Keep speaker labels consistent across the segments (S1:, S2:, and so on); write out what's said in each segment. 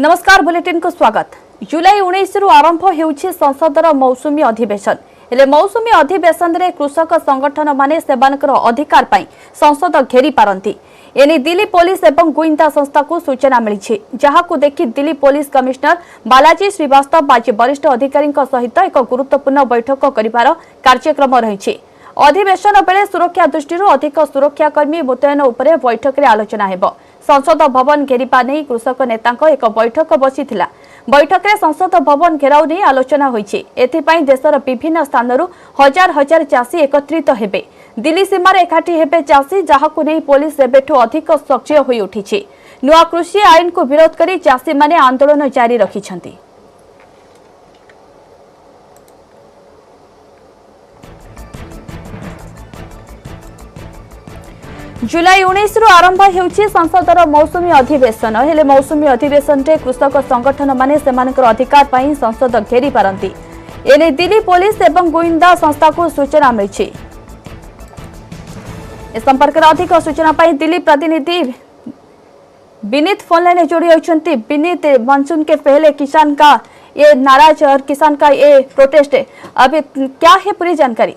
S1: नमस्कार बुलेटिन को स्वागत। जुलाई 19 रु आरंभ होउछि संसदर मौसुमी अधिवेशन। हेले मौसुमी अधिवेशन रे कृषक संगठन माने सेवानकर अधिकार पाई संसद घेरी पारंती। एने दिल्ली पुलिस एवं गुइंदा संस्था को सूचना मिली, जहां को देखि दिल्ली पुलिस कमिश्नर बालाजी श्रीवास्तव आज वरिष्ठ अधिकारी सहित एक गुरुत्वपूर्ण बैठक करिवार कार्यक्रम रही। अधिवेशन बेले सुरक्षा दृष्टि अधिक सुरक्षाकर्मी मुतयन उपरे बैठक रे आलोचना हेबो। संसद भवन घेरिबा नहीं कृषक नेता एक बैठक बसी। बैठक में संसद भवन घेराव नहीं आलोचना होइछि। एथिपाई देशर विभिन्न स्थानरू हजार हजार चाषी एकत्रित हेबे। दिल्ली सीमार एकाठी हेबे चाषी, जहाकु नहीं पुलिस एबेठु अधिक सक्रिय होई उठिछि। नुआ कृषि आईन को विरोध करी चाषी माने आंदोलन जारी रखिछन्ति। जुलाई 19 रु आरंभ होउछि संसदर मौसुमी अधिवेशन। हेले मौसुमी अधिवेशन रे कृषक संगठन माने सेमानकर अधिकार पाई संसद घेरी पारंती। एने दिल्ली पुलिस एवं गुइंदा संस्था को सूचना मिली। इस संपर्क में अधिक सूचना पाई दिल्ली प्रतिनिधि विनीत फोन लाइन जोड़ी होती। विनीत, मानसून के पहले किसान का ये नाराज और किसान का ये प्रोटेस्ट है, अभी क्या है पूरी जानकारी?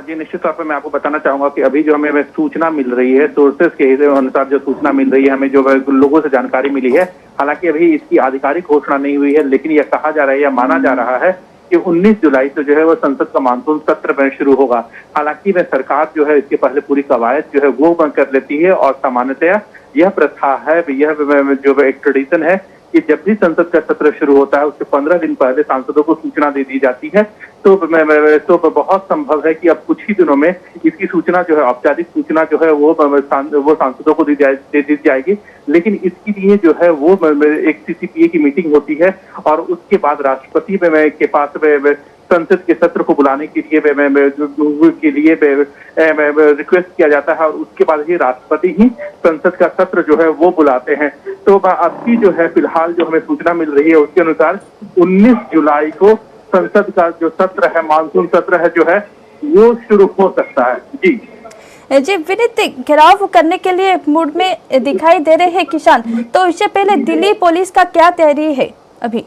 S2: जी निश्चित तौर पर मैं आपको बताना चाहूंगा कि अभी जो हमें सूचना मिल रही है, सोर्सेस के अनुसार जो सूचना मिल रही है, हमें जो लोगों से जानकारी मिली है, हालांकि अभी इसकी आधिकारिक घोषणा नहीं हुई है, लेकिन यह कहा जा रहा है या माना जा रहा है कि 19 जुलाई से जो है वो संसद का मानसून सत्र में शुरू होगा। हालांकि वह सरकार जो है इसके पहले पूरी कवायद जो है वो बंद कर लेती है और सामान्यतया यह प्रथा है, यह जो एक ट्रेडिशन है कि जब भी संसद का सत्र शुरू होता है उसके 15 दिन पहले सांसदों को सूचना दे दी जाती है। तो बहुत संभव है कि अब कुछ ही दिनों में इसकी सूचना जो है, औपचारिक सूचना जो है वो सांसदों को दे दी जाएगी। लेकिन इसके लिए जो है वो एक सीसीपीए की मीटिंग होती है और उसके बाद राष्ट्रपति के पास संसद के सत्र को बुलाने के लिए रिक्वेस्ट किया जाता है और उसके बाद ही राष्ट्रपति ही संसद का सत्र जो है वो बुलाते हैं। तो अभी जो है फिलहाल जो हमें सूचना मिल रही है उसके अनुसार 19 जुलाई को संसद का जो सत्र है, मानसून सत्र है जो है वो शुरू हो सकता है। जी
S1: विनीत, घेराव करने के लिए मूड में दिखाई दे रहे हैं किसान, तो इससे पहले दिल्ली पुलिस का क्या तैयारी है अभी?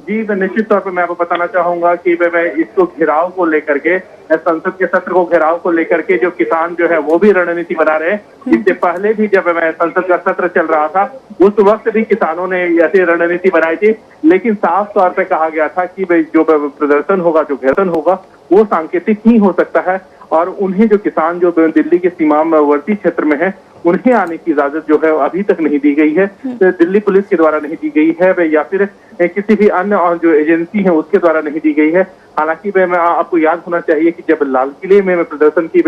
S2: जी निश्चित तौर पर मैं आपको बताना चाहूंगा कि मैं इसको घेराव को लेकर के, संसद के सत्र को घेराव को लेकर के जो किसान जो है वो भी रणनीति बना रहे हैं। इससे पहले भी जब संसद का सत्र चल रहा था उस वक्त भी किसानों ने ऐसी रणनीति बनाई थी, लेकिन साफ तौर पे कहा गया था कि जो प्रदर्शन होगा, जो घेराव होगा वो सांकेतिक ही हो सकता है और उन्हें जो किसान जो दिल्ली के सीमावर्ती क्षेत्र में है उन्हें आने की इजाजत जो है अभी तक नहीं दी गई है। तो दिल्ली पुलिस के द्वारा नहीं दी गई है या फिर किसी भी अन्य जो एजेंसी है उसके द्वारा नहीं दी गई है। हालांकि मैं आपको याद होना चाहिए कि जब लाल किले में प्रदर्शन की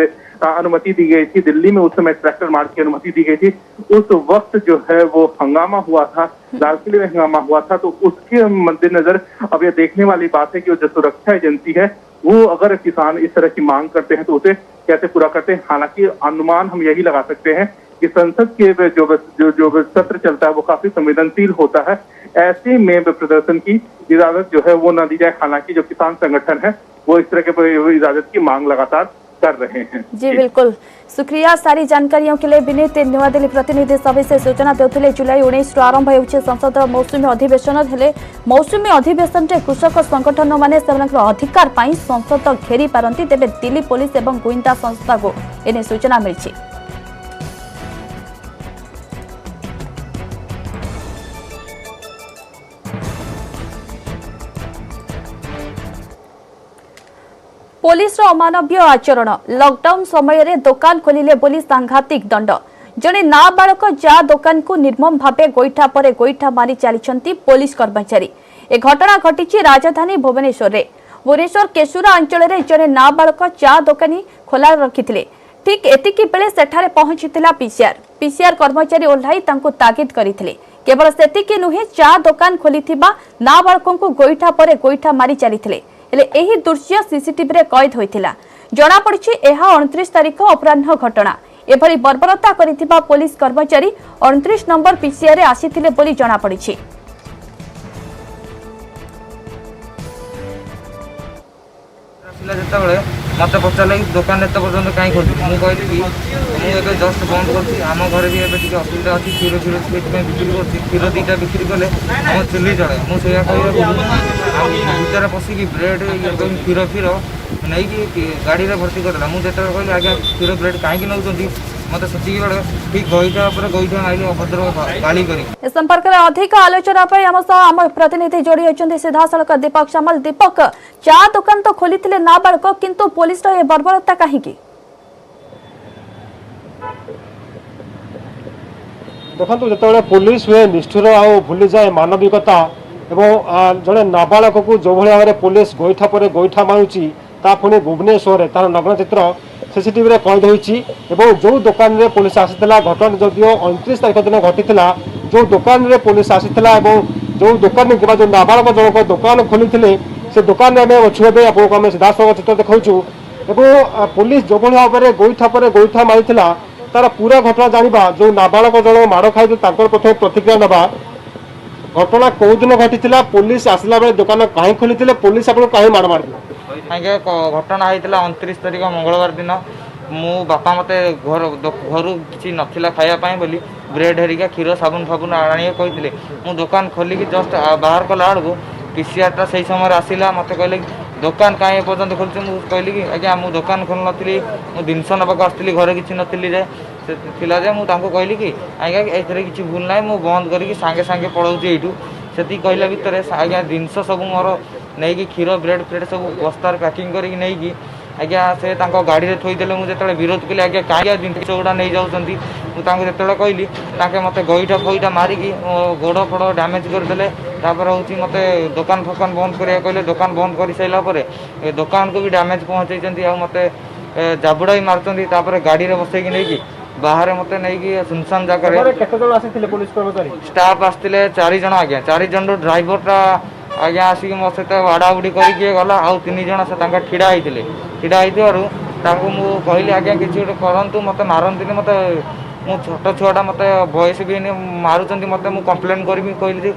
S2: अनुमति दी गई थी, दिल्ली में उस समय ट्रैक्टर मार्च की अनुमति दी गई थी, उस वक्त जो है वो हंगामा हुआ था, लाल किले में हंगामा हुआ था। तो उसके मद्देनजर अब यह देखने वाली बात है कि जो सुरक्षा एजेंसी है वो अगर किसान इस तरह की मांग करते हैं तो उसे कैसे पूरा करते हैं। हालांकि अनुमान हम यही लगा सकते हैं कि संसद के जो सत्र चलता है वो काफी संवेदनशील होता है, ऐसे में प्रदर्शन की इजाजत जो है वो न दी जाए। हालांकि जो किसान संगठन है वो इस तरह के इजाजत की मांग लगातार कर रहे हैं।
S1: जी बिल्कुल, शुक्रिया सारी जानकारियों के लिए विनीत। नवा दिल्ली प्रतिनिधि सभा से सूचना देते जुलाई 19 रु आरंभ होउछि संसद मौसुमी अधिवेशन। हेले मौसुमी अधिवेशन रे कृषक संगठन माने सेमानकर अधिकार पाई संसद घेरी पारंती, तेबे दिल्ली पुलिस एवं गुइंदा संस्था को एने सूचना मिली। पुलिस अमानवीय आचरण, लॉकडाउन समय रे दुकान खोलिले बोली सांघातिक दंड। जने नाबालक चा दुकान को निर्मम भावे गोईठा परे गोईठा मारी चली पुलिस कर्मचारी। ए घटना घटी राजधानी भुवनेश्वर रे। भुवनेश्वर केशुरा अंचल रे जने नाबालक चा दुकानी खोला रखिथिले। ठीक एतिकी बेले सेठारे पहुंचीतिला पीसीआर कर्मचारी ओल्हाई तांको तागिद करिथिले। केवल सेतिकी नुहे चा दुकान खोलिथिबा नाबालकों को गोईठा परे गोईठा मारी चलीथिले। हेले एही दृश्य सीसीटीवी रे कैद होइथिला। जणा पड़छि एहा 29 तारिख अपराह्न घटना। एभली बर्बरता करिथिबा पुलिस कर्मचारी 29 नंबर पीसीआर रे आसीथिले बोली जणा पड़छि।
S3: पिला जेतेबेले मत पचारे कि दुकान एत पर्यटन कहीं खोलु मुझे कहली कि मुझे जस्ट बंद कर आम घर भी एवं असुविधा अच्छी क्षीर क्षीर से बिक्री कर क्षीर दुईटा बिक्री कले आम चुली चले मुझे कह भितर पशिकी ब्रेड क्षीर क्षीर नहीं गाड़ी में भर्ती करदेला मुझे कहली आज्ञा क्षीर ब्रेड कहीं नौ मत से ठीक गोईठा गोईठा मारे अभद्र गाड़ी कर
S1: संपर्क में अधिक आलोचना आम प्रतिनिधि जोड़ी होती सीधासख दीपक सामल। दीपक, चा दुकान तो खोली नाबालक किंतु पुलिस बर्बरता कहीं
S4: देखो जो पुलिस हुए निष्ठुर आ भूली जाए मानविकता एवं जड़े नाबालक को जो भाव में पुलिस गोईठा पर गोईठा मारुची ता पुणी भुवनेश्वर तार नग्न चित्र सीसीटीवी रे कैद होईची एवं जो दुकान रे पुलिस आसीथिला घटना जदियो 29 तारिख दिन घटीथिला जो दुकान रे पुलिस आसीथिला एवं जो दुकान किबा जो नाबालक जनक दुकान खोलीथिले से दुकान रे हम अछुबे आपको हम सीधासख चित्र देखाउछु एवं पुलिस जो भाव में गोईठा पर गोईठा मारिथिला तार पूरा घटना जानिबा जो नाबालक जन माड़ खाई प्रथम प्रतिक्रिया नवा घटना कौ दिन घटी पुलिस आसला बेले दुकान कहीं खोली पुलिस आपको कहीं माड़ मार
S3: आगे घटना होता 29 तारिख मंगलवार दिन मो बापा मत घर किसी नाला खायापाई बोली ब्रेड हेरिका क्षीर साबुन फाबुन आने कहते मु दुकान खोलिकी जस्ट बाहर कला बेलू पीसीआरटा से समय आसला मत कहले दुकान कहीं पर्यटन खोलुचे मुझे कहली कि आज्ञा मुझे दुकान खोल नी मु जिनस नाक आसती घर किसी नी जे मुझे कहली कि आज्ञा ए किसी भूल ना मुझे बंद करके सांगे सांगे पलाऊँ यू से कहला भितर आज्ञा जिनस सब मोर नहीं कि क्षीर ब्रेड फ्रेड सब बस्तार पैकिंग करके नहीं आज्ञा से गाड़ी में थोदेले मुझे जो विरोध कली आज्ञा कहीं जिन गुड़ा नहीं जाऊँगी मुझे कहली मत गईठा फईटा मारिकी गोड़ फड़ डैमेज करदे हूँ मत दुकान फकान बंद करा कहले दुकान बंद कर सारापर दुकान को भी डैमेज पहुँचाई मत जाबुड़ा भी मार्च गाड़ी में बसैकी नहीं बाहर मत नहीं सुनसान जगह स्टाफ आसते 4 जन आज्ञा 4 जन ड्राइवरटा आज्ञा आसिक मो सहित बाड़ाबुड़ी करके गला आउ 3 जन से ठिड़ा होते मुझे कहली आज्ञा किसी गोटे करूँ मत मारती मत मु छोट छुआटा मत बयस भी मारुंट मत मुझे कम्प्लेन करी कहली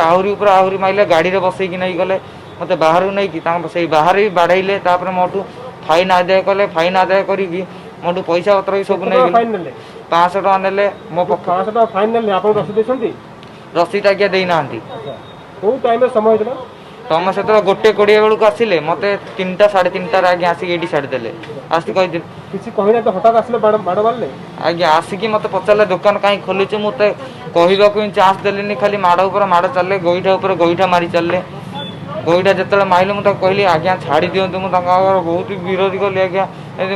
S3: आहरी आहरी मारे गाड़ी में बसैकी नहीं गले मत बाहर नहीं से बाहर भी बाड़े मोटू फाइन आदाय कले फाइन आदाय करी मोटू पैसा पत्र भी सब नहीं 500 टका ने मो
S4: 500 टका फाइन ने
S3: रसीद आज्ञा देना
S4: समय
S3: तुम से 1:20 बेलू आसिले मत 3टा 3:30 आज्ञा आसिक ये छाड़देले आसिक आज्ञा आसिक मत पचारे दुकान कहीं खोलीचे मुझे कहवाक चान्स देनी खाली माड़ उपर माड़ चले गोईठा उपर गोईठा मारी चले गोईठा जिते मारे मुझे कहली आज्ञा छाड़ी दिंतु मुझे बहुत विरोध कली आज्ञा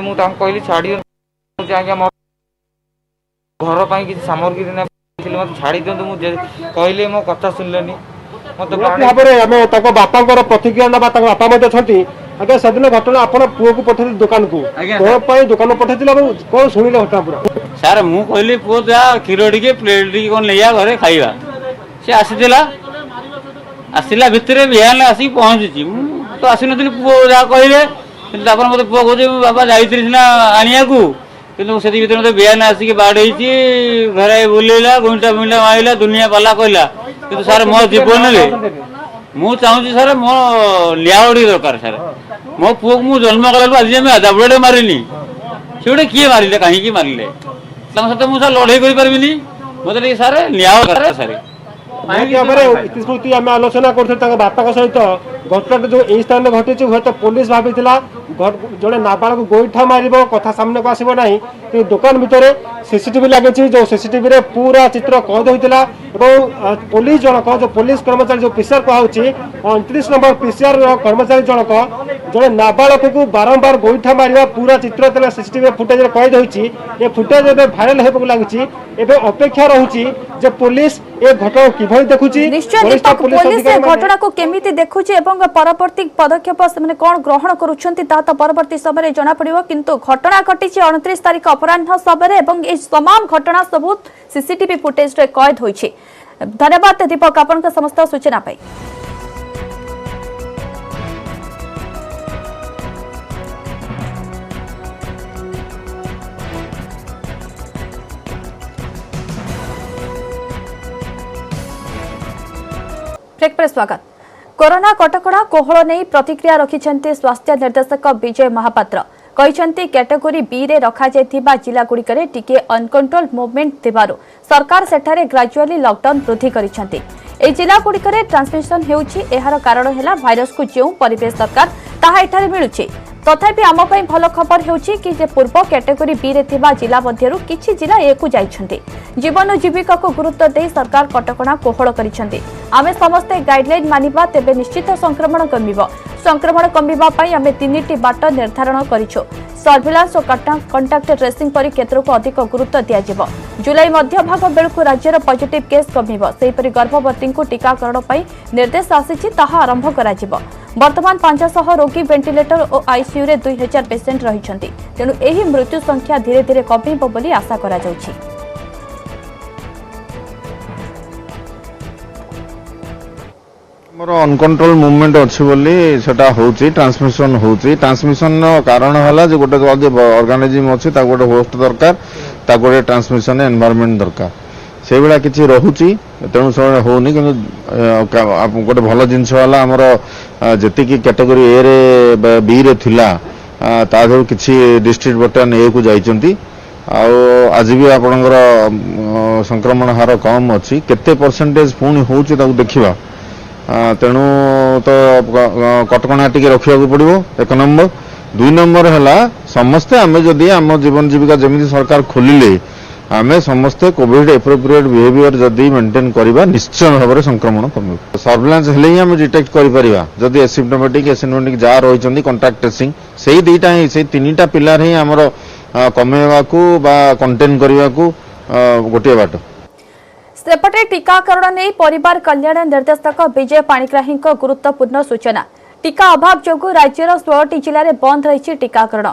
S3: मुझे कहली छाड़ी आज्ञा मो घर पर किसी सामग्री मत छाड़ी दिंतु मुझे कहली मो कथा शुणिले मत
S4: बापा प्रतिक्रिया ना बापा आगे से दिन घटना आप पुओ को पठे दुकान को दुकान पठे कौन शुणिले घटना पूरा
S5: सार मु कहली पुओ जा क्षीर टी प्लेट टी कौन लिया घरे खाइबा से आसीला आसला भितर बिहान आसिक पहुँची तो आसी नी पुओ जहाँ कहले मत पुओ कहे बाबा जाइए सीना आनिया कि से मत बिहान आसिक बाड़े घरे बुलेला गुंटा बुंटा मारिला दुनिया पाला कहला कि सार मो जीवन मु चाहूँ सार मो लियावड़ी दरकार सार मो पुओ को मुझे जन्म कला आज जाबड़े मारिनी से गोटे किए मारे कहीं मारे सहित मुझे लड़े करें मत सार लिया सारे
S4: स्मृति आम आलोचना कर बापा सहित घटना जो यही स्थान में घटी हूँ तो पुलिस भाई जड़े नाबालक गोईठा मार कथा सामने को आसब ना कि दुकान भितर सीसीटीवी लगे जो सीसीटीवी रे पूरा चित्र कैद होता पुलिस जनक जो पुलिस कर्मचारी जो पीसीआर कहुच्छी 29 नंबर पीसीआर कर्मचारी जनक जड़े नाबालक को बारंबार गोईठा मार पूरा चित्र सीसीटीवी फुटेज कैद होती फुटेज भाइराल होगा लगी अपेक्षा रही पुलिस ए घटना किभली देखुची
S1: निश्चय दीपक पुलिस घटना को केमिति देखुची एवं परवर्ती पदक्षेप से कौन ग्रहण करुछंती ता तो परवर्ती समय जना पड़िबो किंतु घटना घटी 29 तारिख अपराह्न समय एवं ए तमाम घटना सबूत सीसीटीवी फुटेज रे कैद होईछि। धन्यवाद दीपक आपन का समस्त सूचना पाई। ब्रेक पर स्वागत। कोरोना कटकणा कोहल नहीं प्रतिक्रिया रखिछन्ते स्वास्थ्य निर्देशक विजय महापात्र कहते कैटेगोरी बी रे रखा जायथिबा जिलागुड़िकरे टिके अनकंट्रोल मूवमेंट थिबारु सरकार सेठारे ग्रेजुअली लॉकडाउन वृद्धि करिसन्ते। ए जिलागुड़िकरे ट्रांसमिशन हेउछि एहार कारण हेला भाइरस को जेउ परिवेश दरकार ताहा एठारे मिलुछि। तथापि आम पई भल खबर हेउछि कि जे पूर्व कैटेगोरी बी रे थिबा जिला मध्यरु किछि जिला ए को जाइछन्ते। जीवन और जीविका को गुरुत्व दे सरकार कटकणा कोहल करिसन्ते। आमे समस्ते गाइडलाइन मानिबा तेबे निश्चित संक्रमण कमिबो। संक्रमण कमिबा पई आमे तीनिटी बाट निर्धारण करिछो। सर्विलांस और कंटाक्ट ट्रेसिंग परि क्षेत्र को अधिक गुरुत्व दिया जिवो। जुलाई मध्य भाग बेलकु राज्यर पॉजिटिव केस कमिबो। सेहिपरि गर्भवती को टीकाकरण पई निर्देश आसीछि ताहा आरंभ करा जिवो। वर्तमान 500 रोगी वेंटिलेटर और आईसीयू रे 2000 पेसेंट रहिछन्ति। तेनु एही मृत्यु संख्या धीरे धीरे कमिबो बोली आशा करा जाउछि।
S6: मोर अनकंट्रोल मूवमेंट अच्छी बोली सेटा होची ट्रांसमिशन होची। ट्रांसमिशन कारण हला जे गोटे ऑर्गेनिज्म अछि ता गोटे होस्ट दरकार ता गोटे ट्रांसमिशन एनवायरनमेंट दरकार से बेला किछि रहूची तेणु से होनी कि गोटे भल जिनस वाला हमर जति कैटेगरी ए रे बी रे थिला ता धर किछि डिस्ट्रिक्ट बर्तमान ए को जाइचंती आज भी आपणकर संक्रमण हार कम अच्छी केते परसेंटेज पुणी होची ताकू देखिबा। तेणु तो कटकणा टिके रखा पड़ो एक नंबर। 2 नंबर है समस्ते आम जदि आम जीवन जीविका जमी सरकार खोलिले आमे समस्ते कोविड एप्रोप्रिएट बिहेवियर जदि मेंटेन करबा निश्चय भाव में संक्रमण कम। सर्विलांस हेले ही आम डिटेक्ट करिपरिबा जदि एसिम्प्टोमेटिक जा रही कंटाक्ट ट्रेसिंग से दुईटा ही से 3टा पिलार ही आमर कमेवा को बा कंटेन करबा को गोटे बाट।
S1: सेपटे टीकाकरण नहीं परिवार कल्याण निर्देशक विजय पाणिग्राही गुरुत्वपूर्ण सूचना। टीका अभाव जोगु राज्यर 16टी जिले में बंद रही टीकाकरण।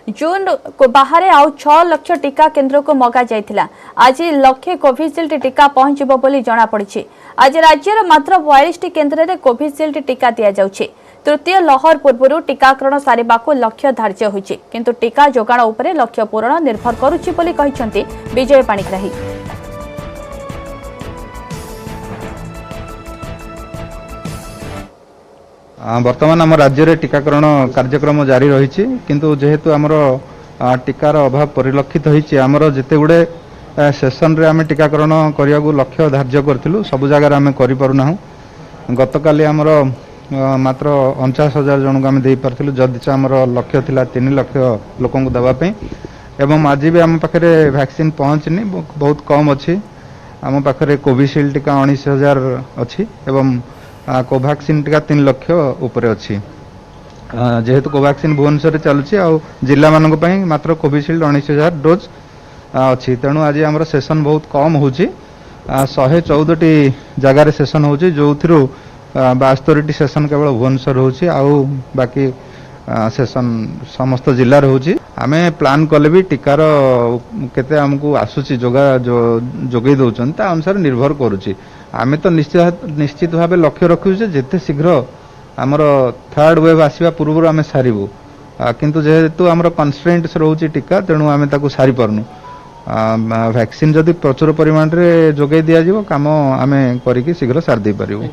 S1: जून को बाहर आउ 6 लाख टीका केन्द्र को मगा जाइथिला। आज लक्षे कोविशील्ड टीका पहुंचबो बोली जणा पड़िछि। आज राज्यर मात्र 42टी केन्द्र में कोविशील्ड टीका दिया जाउछि। तृतीय लहर पूर्व टीकाकरण सारिबाको लक्ष्य धार्य होइछि किंतु टीका जोगाण उपरे लक्ष्य पूरण निर्भर करुछि बोली कहिसंती विजय पाणिग्राही।
S7: वर्तमान आम राज्य में टीकाकरण कार्यक्रम जारी रही किंतु जेहेतु आमर टीकार अभाव परिलक्षित होती आमर जिते गुड़े सेसन रे आम टीकाकरण करने को लक्ष्य धार्य करूँ सबु जगार आम करना। गतकाली आमर मात्र 49,000 जन को आम दे पार्थिलु जदिच आमर लक्ष्य थिला 3 लाख लोक देवाई एवं आज भी आम पाखे वैक्सीन पहुँचनी बहुत कम अच्छी। आम पाखे कोविशील्ड टीका 19,000 अच्छी एवं कोवैक्सीन टीका 3 लाख ऊपर अच्छी। जेहेतु कोवैक्सीन भुवनेश्वर चलुची आ जिला मान मात्र कोविशील्ड 19,000 डोज अच्छी। तेणु आज आम सेसन बहुत कम हो 114टी जगार सेसन हो जो 72टी सेसन केवल भुवनेश्वर हो बाकी सेसन समस्त जिले रोचे। आम प्लान कले भी टीकार केते आमको आसूची जोगे दौरान ता अनुसार निर्भर करुच्ची। आम तो निश्चित भाव लक्ष्य रखु जिते शीघ्र आमर 3rd वेव आसवा पूर्व आम सारू किंतु जेहेतु आमर कन्स्ट्रेंट्स रोचे टीका तेणु आम ताकू सारी पारनु। वैक्सीन जदि प्रचुर परिमाण रे जोगे दिया जिवो काम आम करिकि शीघ्र सार दे पारिबो।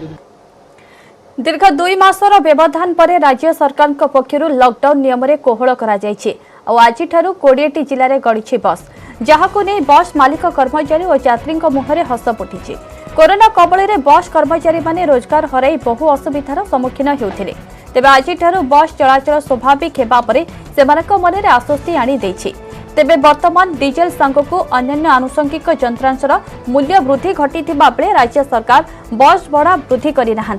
S1: दीर्घ 2 मासर व्यवधान पर राज्य सरकार पक्षर लॉकडाउन नियम रे कोहल करा जायछि। आज 20टी जिले में गढ़ी बस जहां नहीं बस मालिक कर्मचारी और यात्री मुहर हस फुटी। कोरोना कबल में बस कर्मचारी माने रोजगार हराई बहु असुविधार सम्मुखीन होते तेज आज बस चलाचल स्वाभाविक होगा मन में आश्वस्ति आनी देछि। तेबे वर्तमान डीजेल सांगकु अन्य आनुषंगिक यंत्रांशर मूल्य वृद्धि घटी बेले राज्य सरकार बस भड़ा वृद्धि करना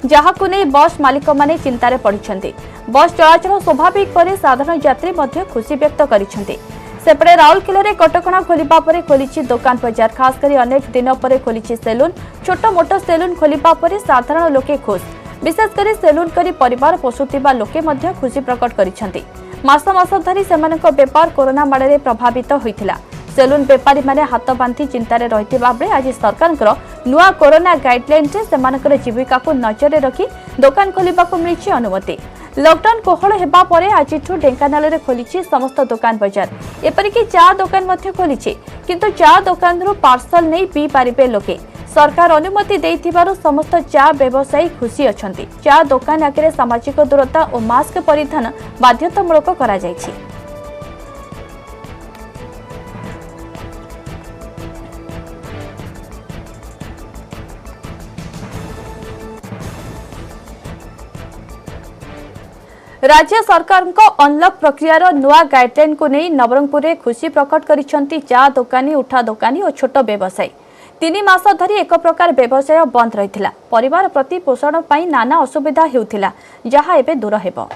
S1: जहां नहीं बस मालिक माने चिंतार पड़िछन्ते। बस चलाचल स्वाभाविक पर साधारण यात्री मध्य खुशी व्यक्त करिछन्ते। सेपटे राउरकेला रे कटकणा खोलिबा परे खोलिछि दुकान बाजार खास करी अनेक दिन पर खोलिछि सेलून। छोट मोट सेलून खोलिबा परे साधारण लोके खुश विशेष करी सेलून करी परिवार पोषुतिबा लोके मध्य खुशी प्रकट करिछन्ते। मास मास धरी सेमानक व्यापार कोरोना माड़े प्रभावित होइथिला। सेलून बेपारी माने हाथ बांधी चिंतार रहिथिबा बेले आज सरकारकर नुआ कोरोना गाइडलाइन से सेमानकर जीविका को नजर रखी दुकान खोलिबाको मिलिछि अनुमति। लॉकडाउन कोहल हेबा परे आज ढेंकानाल रे खोलिछि समस्त दुकान बाजार। एपरिक चा दुकान मध्य खोलिछि किंतु चा दुकान पार्सल नहीं पी पारिबे लोके। सरकार अनुमति देइथिबारु समस्त चा व्यवसायी खुशी अछंती। चा दुकान आगे सामाजिक दूरता और मास्क परिधान बाध्यतामूलक करा जायछि। राज्य सरकार अनलक प्रक्रियार नुआ गाइडलाइन को नहीं नवरंगपुर में खुशी प्रकट करिसेंती चा दुकानी उठा दुकानी और छोट व्यवसायी। 3 मास धरी एक प्रकार व्यवसाय बंद रही परिवार प्रति पोषण पाई नाना असुविधा हेउथिला जहाँ एबे दूर हेबो।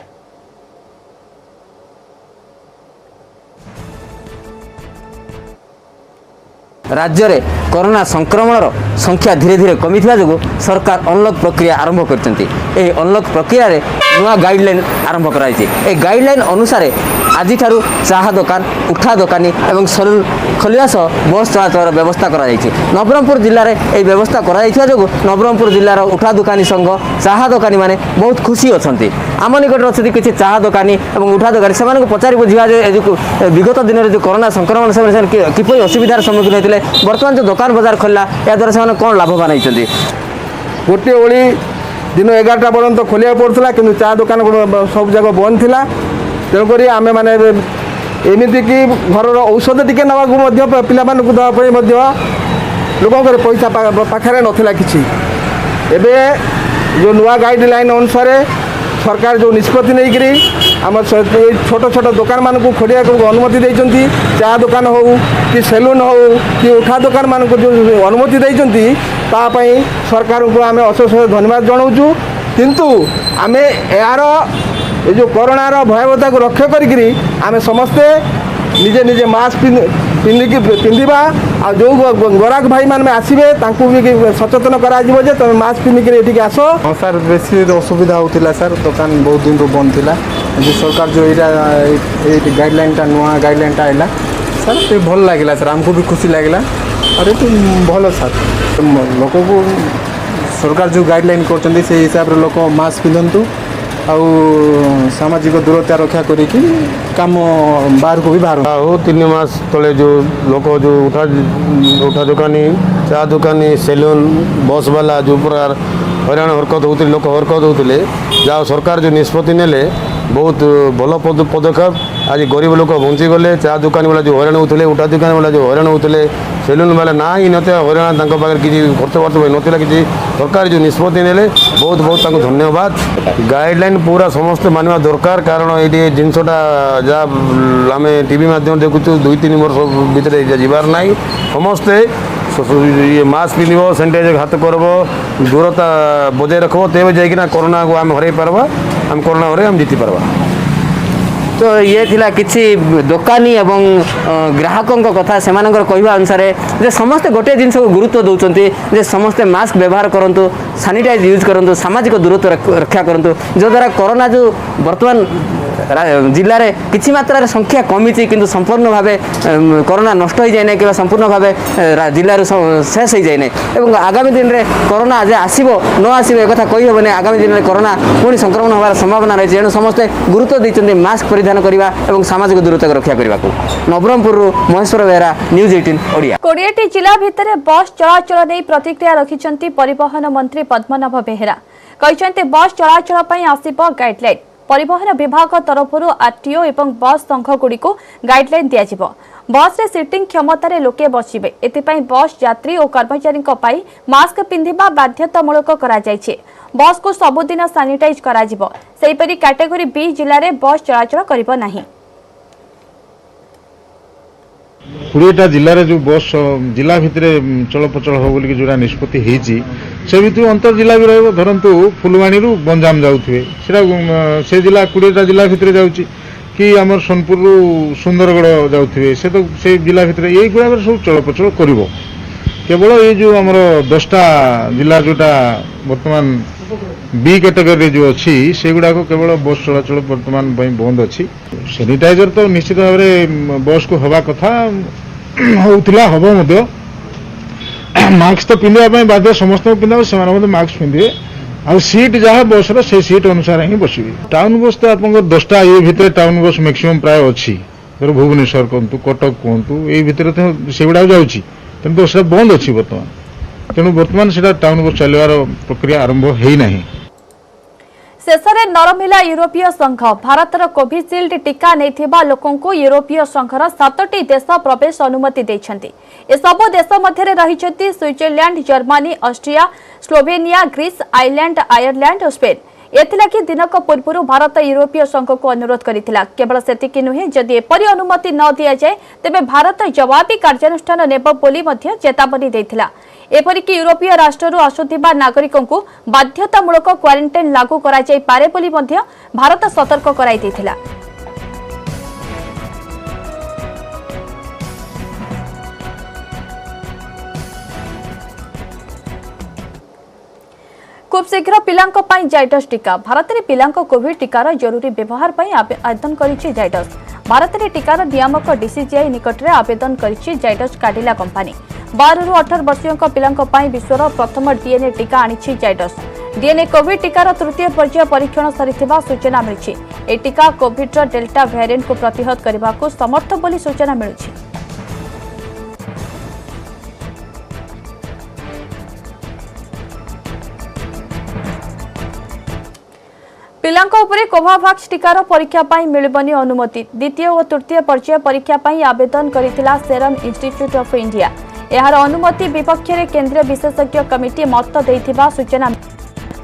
S8: राज्य में कोरोना संक्रमण संख्या धीरे धीरे कमी जो सरकार अनलक प्रक्रिया आरंभ करछंती। ए अनलक प्रक्रिया रे नुआ गाइडलाइन आरंभ कराई। ए गाइडलाइन अनुसार आज चाह दुकान उठा दुकानी एवं सलून खोलिया सह बस चलाचल व्यवस्था करा जायछि। नवरंगपुर जिले में यह व्यवस्था करा जायथिबा जो नवरंगपुर जिलार उठा दुकानी संघ चाह दुकानी माने बहुत खुशी अछंती। आम निकट अच्छी किसी चाह दुकानी और उठा दुकानी से पचारि बुझा विगत दिन में जो कोरोना संक्रमण से किपरि असुविधार सम्मुखीन होते बर्तमान जो दुकान बाजार खोलला या द्वारा से कौन लाभवान होती।
S9: गोटे ओली दिन 11टा पर्यंत खोलिया पड़ता कि चा दुकान सब जगह बंद थिला। तेणुक आम मैंने एमती कि घर औषध टी नाक पिला देवाई लोक पैसा पाखे नाला कि जो नुआ गाइडलाइन अनुसार सरकार जो निष्पत्ति नहीं आम छोट छोट दुकान मान खोलिया अनुमति देती। चा दुकान हो कि सेलून हो कि उठा दुकान मान जो अनुमति देती सरकार को आम अशेष धन्यवाद जनाऊँ। किंतु आम यार ये जो कोरोनार भयावहता को रक्षा करी आम समस्ते निजे निजे मास्क पिंधा आ जो गराक भाई मान आसवे भी सचेतन करा तुम मास्क पिंधिक आस।
S10: हाँ सर बेसी असुविधा होता सर दुकान बहुत दिन बंद थिला। जो सरकार जो ये गाइडलाइन नुआ गाइडलाइन आइला सर ये भल लगे सर आमको भी खुशी लगे और ये भल सर लोक को सरकार जो गाइडलाइन कर हिसाब से लोक मास्क पिंधतु आउ सामाजिक दूरता रक्षा करी काम बाहर को भी बाहर
S11: हो। 3 मास तले जो लोक जो उठा दुकानी चा दुकानी सेलून बस वाला जो प्रकार हईराण हरकत होते लोक हरकत होते जहाँ सरकार जो निष्पत्ति नेले बहुत भल पदक्षेप। आज गरीब लोक बंची गले। चा दुकानी वाला जो हईराण होते उठा दुकानी वाला जो हईराण होते सेलून वाला ना ही नते हईराण पाखे किसी खर्च वर्च नाला कि सरकार जो निष्पत्ति नेले बहुत बहुत धन्यवाद। गाइडलाइन पूरा समस्त मानवा दरकार कारण ये जिनसटा जहाँ आम टीवी माध्यम देखु 2-3 वर्ष भितर जीवार ना समस्ते ये मास्क पिंध सैनिटाइजर हाथ करब दूरता बजाय रखब तेज जाइना कोरोना को आम हर पार्बा आम कोरोना हर आम जीति पार्बा।
S8: तो ये थिला किछि दुकानी एवं ग्राहकों कथा से कहवा अनुसार जे समस्ते गोटे जिनस को गुरुत्व दौरान जे समस्ते मास्क व्यवहार करूँ सानिटाइज यूज करूँ सामाजिक दूरत्व रक्षा करूँ जो द्वारा कोरोना जो वर्तमान जिले में किसी मात्रा संख्या कमी किंतु संपूर्ण भाव कोरोना नष्ट हो जाए कि संपूर्ण भाव जिलूर शेष हो जाए और आगामी दिन में कोरोना आज आसो न आसो एक कहीहबनी आगामी दिन में कोरोना पुणी संक्रमण होवार संभावना रही है। समस्ते गुरुत्व देते मास्क परिधान करने और सामाजिक दूरता रक्षा करने को। नवरंगपुर महेश्वर बेहरा न्यूज 18 ओडिया।
S1: 20टी जिला भितर बस चलाचल नहीं प्रतिक्रिया रखिंट परिवहन मंत्री पद्मनाभ बेहेरा कहते बस चलाचल पर आसब गाइडलाइन। परिवहन विभाग तरफ आरटीओ एवं बस संघ गुड़िक गाइडलाइन दिज्व। बस रे सीटिंग क्षमतार लोके बसवे एथिपाई बस यात्री और कर्मचारी मास्क पिंधिबा बाध्यतामूलक करा जायछि। बस को सबुदिन सानिटाइज करा जिवो। सेहीपरि कैटेगरी बी जिले में बस चलाचल करिबो नाही।
S6: 20टा जिले जो बस जिला भितर चलप्रचल हो बोल जोड़ा निष्पत्ति होती से भितर अंतर जिला भी रही धरतु फुलवाणी गंजाम जाऊे से जिला 20टा जिला भितर जाऊँगी कि आम सोनपुर सुंदरगढ़ जाऊे से तो से जिला भितर ये गुड़ाक सब चलप्रचल कर केवल ये जो आम 10टा जिला जोटा बर्तमान बी कैटेगरी जो अच्छी से गुड़ाक केवल बस चलाचल बर्तमान बंद अच्छी। सैनिटाइजर तो निश्चित भाव में बस को हवा कथा होता हम मास्क तो पिंधा बाध्य समस्त पिंधा से मास्क पिंधे आ सीट जहाँ बस से सीट अनुसार ही बसवे। टाउन बस तो आप 10टा ये भितर टाउन बस मैक्सिमम प्राय अच्छी भुवनेश्वर कहतु कटक कहतु ये भितर तो से गुड़ा जाऊँगी तेनाली तो बंद अच्छी बर्तमान तेणु बर्तमान से टाउन को चलवार प्रक्रिया आरंभ होना।
S1: शेषे नरमिला यूरोपीय संघ भारतर कोविशील्ड टीका नहीं लोकों यूरोपीय संघर 7टी देश प्रवेश अनुमति देछंती। ए सब देश मध्य रही Switzerland, Germany, Austria, Slovenia, Greece, Ireland, Ireland और स्पेन। एथिलागि दिनक पूर्व भारत यूरोपीय संघ को अनुरोध करिथिला। केवल सेतिकी नुहे, जदि एपरि अनुमति न दिया जाए तेबे भारत जवाबी कार्यानुष्ठान नेब बोली मध्य चेतावनी देथिला। एपरिक यूरोपीय राष्ट्ररू आसुथिबा नागरिकों को बाध्यतामूलक क्वारंटाइन लागू करा जाय पारे बोली मध्य भारत सतर्क कराई देथिला। खूब शीघ्र पिलांक पाई जाइडस टीका। भारत में पिलांक कोविड टीकार जरूरी व्यवहार पाई आवेदन करिछि जाइडस। भारत में टीकार नियामक डीसीजीआई निकट में आवेदन करिछि जाइडस काडिला कंपनी। 12 ରୁ 18 वर्षीय पिलांक पाई विश्वर प्रथम डीएनए टीका आनिछि जाइडस। डीएनए कोविड टीकार तृतीय पर्याय परीक्षण सरिथिबा सूचना मिलिछि। ए टीका कोविड डेल्टा वेरिएंट को प्रतिहत करबा को समर्थ बोली सूचना मिलिछि। पिलांक उपरे कोवावैक्स टीकार परीक्षा पाई मिलबनी अनुमति। द्वितीय और तृतीय पर्याय परीक्षा पाई आवेदन करिथिला सेरम इंस्टीट्यूट ऑफ इंडिया। एहार अनुमति विपक्ष रे केंद्रीय विशेषज्ञ कमिटी मत देथिबा सूचना।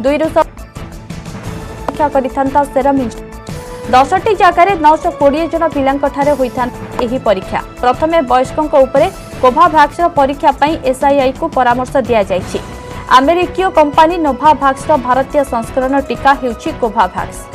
S1: 2 ରୁ परीक्षा करिथांता सेरम इंस्टीट्यूट। 10टी जगह 920 जन पिलांक ठारे होइथान एही परीक्षा। प्रथमे वयस्कों उपरे कोवावैक्स परीक्षा पाई एसआईआई को परामर्श दिया जायछि। अमेरिकीय कंपनी नोवावैक्स भारतीय संस्करण टीका हेउछि कोवावैक्स।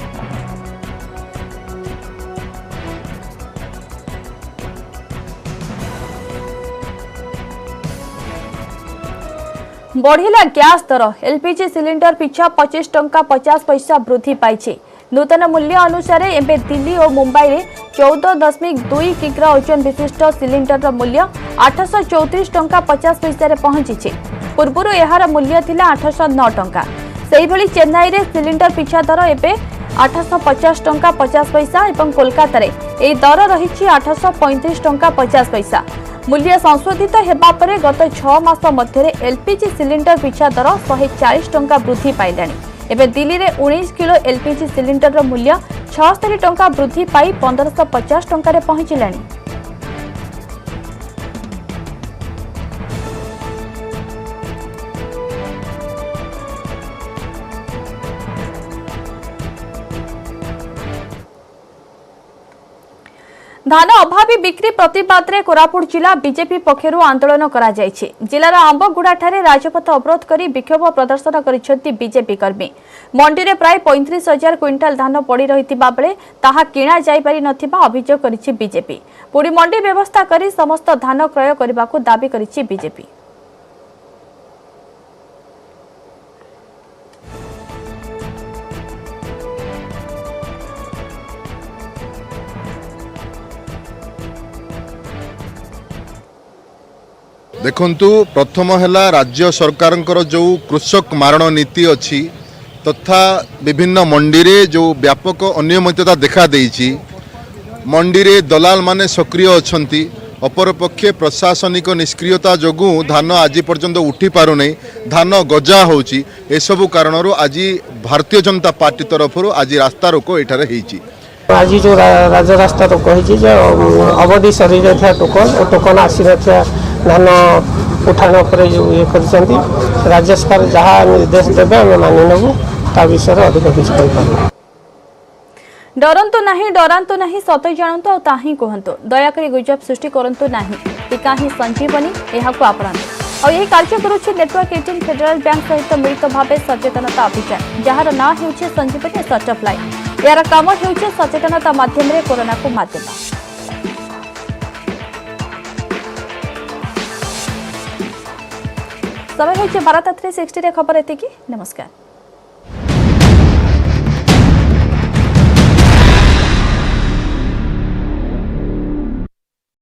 S1: बढ़िला गैस दर। एलपीजी सिलिंडर पिछा 25 टंका 50 पैसा वृद्धि पाई। नूतन मूल्य अनुसार एबे दिल्ली और मुंबई रे 14.2 किग्रा ओजन विशिष्ट सिलिंडर मूल्य 834 टंका 50 पैसा रे पहुंची। पूर्व यार मूल्य थिला 809 टंका। सेही भली चेन्नई रे सिलिंडर पिछा दर एबे 850 टंका 50 पैसा एवं कोलकाता रे एही दर रही 835 टंका 50 पैसा। मूल्य संशोधित हेबा परे गत 6 मास मध्य एलपीजी सिलिंडर पिछा दर 140 टंका वृद्धि पाइलानी। एबे दिल्ली रे 19 किलो एलपीजी सिलिंडर मूल्य 76 टंका वृद्धि पाई 1550 टंका रे पहुंचिलानी। धान अभावी बिक्री प्रतिवाद रे कोरापुट जिला बीजेपी पक्षरु आंदोलन करा जायछि। जिलार आंबगुड़ा ठारे राजपथ अवरोध करी विक्षोभ प्रदर्शन करिसेंती बीजेपी कर्मी। मंडी रे प्राय 35,000 क्विंटाल धान पड़ी रहितिबा बेले ताहा किणा जाय पारि नथिबा अभियोग करिछि बीजेपी। पुरी मंडी व्यवस्था करी समस्त धान क्रय करबाकू दाबी करिछि बीजेपी।
S6: देखंतु प्रथम है राज्य सरकार जो कृषक मारण नीति अच्छी तथा विभिन्न मंडी रे जो व्यापक अनियमितता देखा देइछि। मंडी रे दलाल माने सक्रिय अछंती। अपरपक्षे प्रशासनिक निष्क्रियता जोगु धान आज पर्यंत उठी पारु नहीं, धान गजा होउछि। एसबु कारणरू आज भारतीय जनता पार्टी तरफ आज रास्ता रोको एठारे हेइछि।
S12: आज जो राज्य रास्ता रोको होइछि जो अवधि सरी था टोकन आसी रहा धान उठाण पर जो ये कर राज्य सरकार जहाँ निर्देश देवे आम मानि नेबू ता विषय अधिक किसी कहीपर।
S1: डरंतु नहीं डरांतु नहीं सत जानतु और ताही कहतु दयाकोरी गुजब सृष्टि करंतु नहीं टीका ही संजीवनी एहाकु आपणातु। और यही कार्य करुछि नेटवर्क 18 फेडरल बैंक सहित मिलित भाव सचेतनता अभियान जार ना हेउछि संजीवनी सर्टिफाई। यार काम हेउछि सचेतनता माध्यम रे कोरोना को मात देबा। समय होइछि भारत 360 रे खबर एतिकी। नमस्कार।